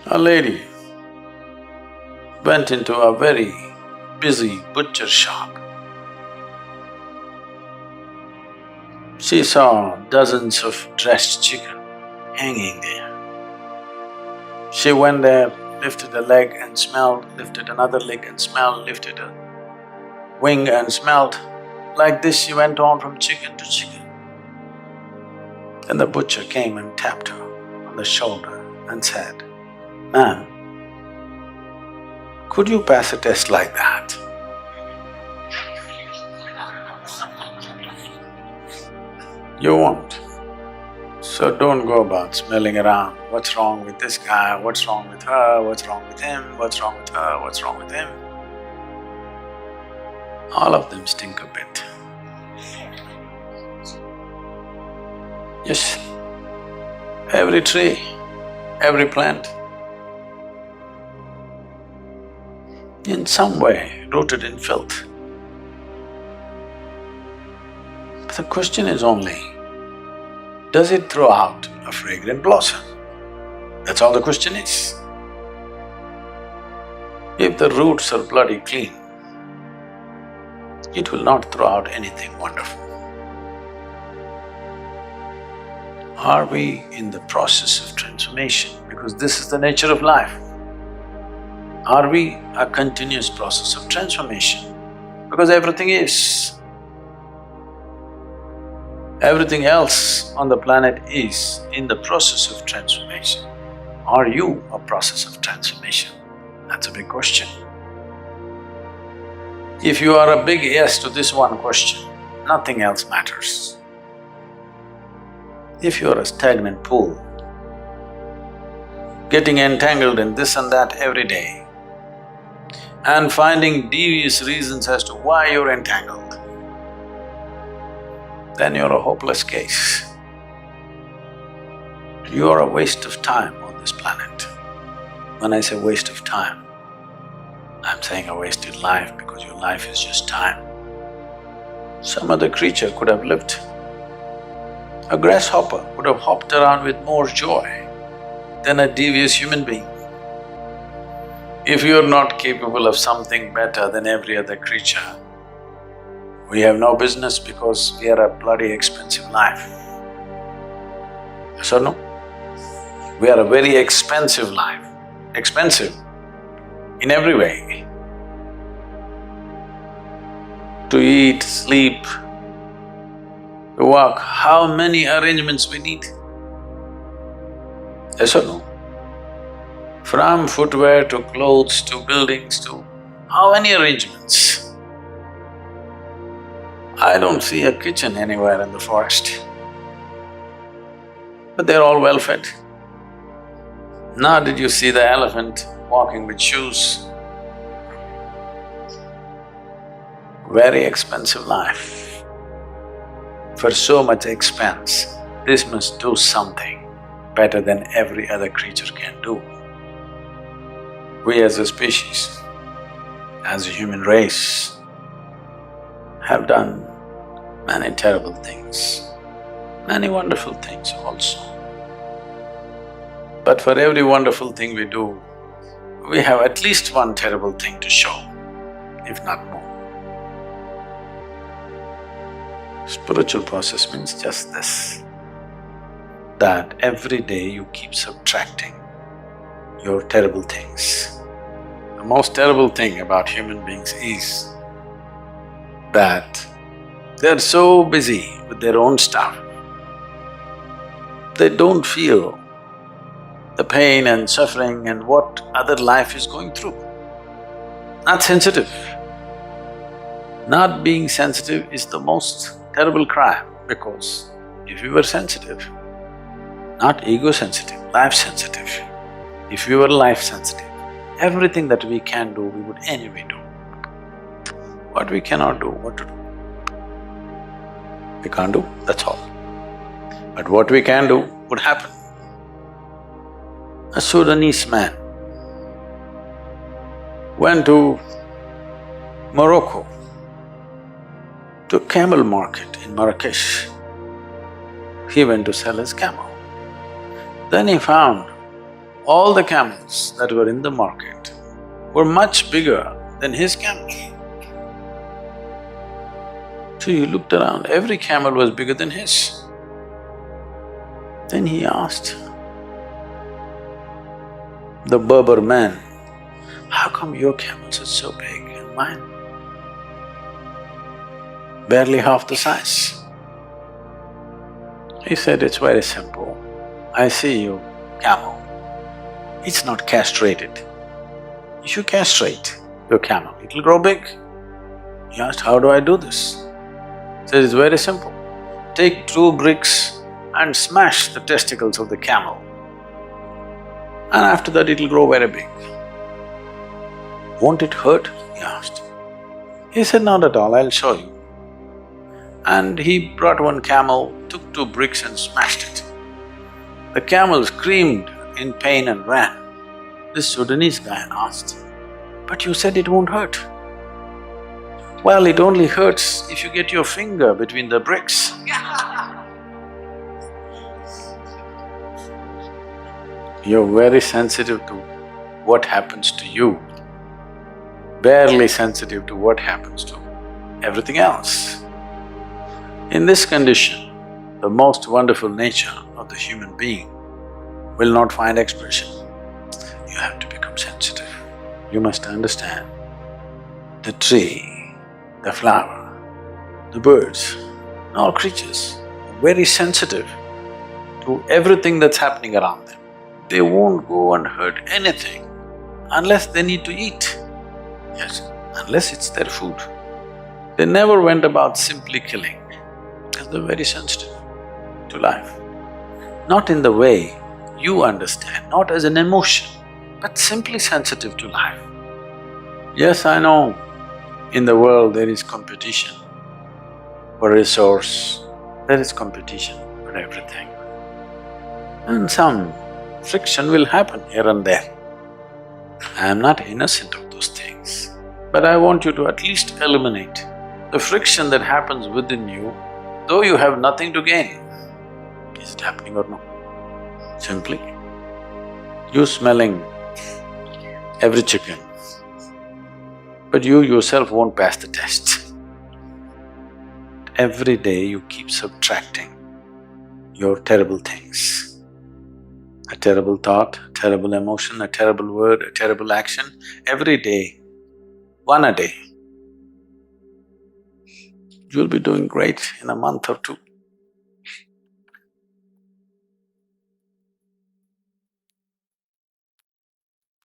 A lady went into a very busy butcher shop. She saw dozens of dressed chicken hanging there. She went there, lifted a leg and smelled, lifted another leg and smelled, lifted a wing and smelled. Like this she went on from chicken to chicken. Then the butcher came and tapped her on the shoulder and said, "Ma'am, could you pass a test like that?" You won't. So don't go about smelling around, what's wrong with this guy, what's wrong with her, what's wrong with him, what's wrong with her, what's wrong with him. All of them stink a bit. Yes, every tree, every plant, in some way rooted in filth. But the question is only, does it throw out a fragrant blossom? That's all the question is. If the roots are bloody clean, it will not throw out anything wonderful. Are we in the process of transformation? Because this is the nature of life. Are we a continuous process of transformation? Because everything is. Everything else on the planet is in the process of transformation. Are you a process of transformation? That's a big question. If you are a big yes to this one question, nothing else matters. If you are a stagnant pool, getting entangled in this and that every day, and finding devious reasons as to why you're entangled, then you're a hopeless case. You are a waste of time on this planet. When I say waste of time, I'm saying a wasted life because your life is just time. Some other creature could have lived. A grasshopper would have hopped around with more joy than a devious human being. If you're not capable of something better than every other creature, we have no business because we are a bloody expensive life. Yes or no? We are a very expensive life, expensive in every way. To eat, sleep, to walk, how many arrangements we need? Yes or no? From footwear to clothes to buildings to how many arrangements? I don't see a kitchen anywhere in the forest, but they're all well fed. Nor did you see the elephant walking with shoes. Very expensive life. For so much expense, this must do something better than every other creature can do. We as a species, as a human race, have done many terrible things, many wonderful things also. But for every wonderful thing we do, we have at least one terrible thing to show, if not more. Spiritual process means just this, that every day you keep subtracting your terrible things. The most terrible thing about human beings is that they're so busy with their own stuff, they don't feel the pain and suffering and what other life is going through. Not sensitive. Not being sensitive is the most terrible crime, because if you were sensitive, not ego-sensitive, life-sensitive, if you were life-sensitive, everything that we can do, we would anyway do. What we cannot do, what to do? We can't do, that's all. But what we can do would happen. A Sudanese man went to Morocco, to a camel market in Marrakesh. He went to sell his camel. Then he found All the camels that were in the market were much bigger than his camel. So he looked around, every camel was bigger than his. Then he asked the Berber man, how come your camels are so big and mine barely half the size? He said, it's very simple. I see your camel, it's not castrated. If you castrate your camel, it'll grow big. He asked, how do I do this? He said, it's very simple. Take 2 bricks and smash the testicles of the camel, and after that it'll grow very big. Won't it hurt? He asked. He said, not at all, I'll show you. And he brought one camel, took 2 bricks and smashed it. The camel screamed in pain and ran. This Sudanese guy asked, but you said it won't hurt. Well, it only hurts if you get your finger between the bricks. You're very sensitive to what happens to you, barely sensitive to what happens to everything else. In this condition, the most wonderful nature of the human being will not find expression. You have to become sensitive. You must understand the tree, the flower, the birds, all creatures are very sensitive to everything that's happening around them. They won't go and hurt anything unless they need to eat. Yes, unless it's their food. They never went about simply killing, because they're very sensitive to life. Not in the way you understand, not as an emotion, but simply sensitive to life. Yes, I know in the world there is competition for resource, there is competition for everything. And some friction will happen here and there. I am not innocent of those things, but I want you to at least eliminate the friction that happens within you, though you have nothing to gain. Is it happening or no? Simply, you smelling every chicken, but you yourself won't pass the test. Every day you keep subtracting your terrible things. A terrible thought, a terrible emotion, a terrible word, a terrible action, every day, 1 a day. You'll be doing great in a month or 2.